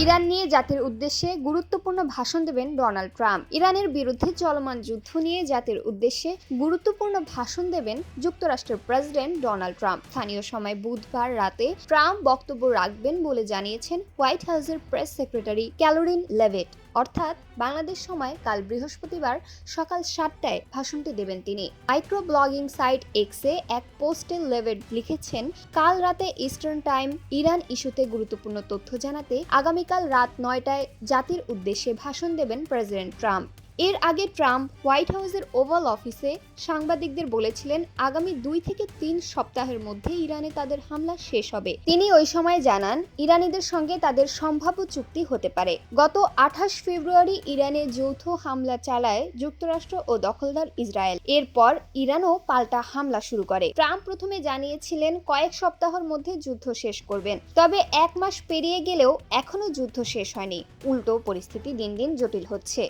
Iran নিয়ে জাতির উদ্দেশ্যে গুরুত্বপূর্ণ ভাষণ দেবেন ডোনাল্ড ট্রাম্প। ইরানের বিরুদ্ধে চলমান যুদ্ধ নিয়ে জাতির উদ্দেশ্যে গুরুত্বপূর্ণ ভাষণ দেবেন যুক্তরাষ্ট্রের প্রেসিডেন্ট ডোনাল্ড ট্রাম্প। স্থানীয় সময় বুধবার রাতে ট্রাম্প বক্তব্য রাখবেন বলে জানিয়েছেন হোয়াইট হাউসের প্রেস সেক্রেটারি ক্যালোরিন লেভিট। অর্থাৎ বাংলাদেশ সময় কাল বৃহস্পতিবার সকাল 7টায় ভাষণটি দেবেন তিনি। মাইক্রো ব্লগিং সাইট এক্সে এক পোস্টে লেভিট লিখেছেন, কাল রাতে ইস্টার্ন টাইম ইরান ইস্যুতে গুরুত্বপূর্ণ তথ্য জানাতে আগামীকাল রাত 9টায় জাতির উদ্দেশ্যে ভাষণ দেবেন প্রেসিডেন্ট ট্রাম্প। এর আগে ট্রাম্প হোয়াইট হাউসের ওভাল অফিসে সাংবাদিকদের বলেছিলেন আগামী 2 থেকে 3 সপ্তাহের মধ্যে ইরানে তাদের হামলা শেষ হবে। তিনি ওই সময় জানান ইরানিদের সঙ্গে তাদের সম্ভাব্য চুক্তি হতে পারে। গত 28 ফেব্রুয়ারি ইরানে যৌথ হামলা চালায় যুক্তরাষ্ট্র ও দখলদার ইসরায়েল। এরপর ইরানও পাল্টা হামলা শুরু করে। ট্রাম্প প্রথমে জানিয়েছিলেন কয়েক সপ্তাহের মধ্যে যুদ্ধ শেষ করবেন, তবে 1 মাস পেরিয়ে গেলেও এখনো যুদ্ধ শেষ হয়নি। উল্টো পরিস্থিতি দিন দিন জটিল হচ্ছে।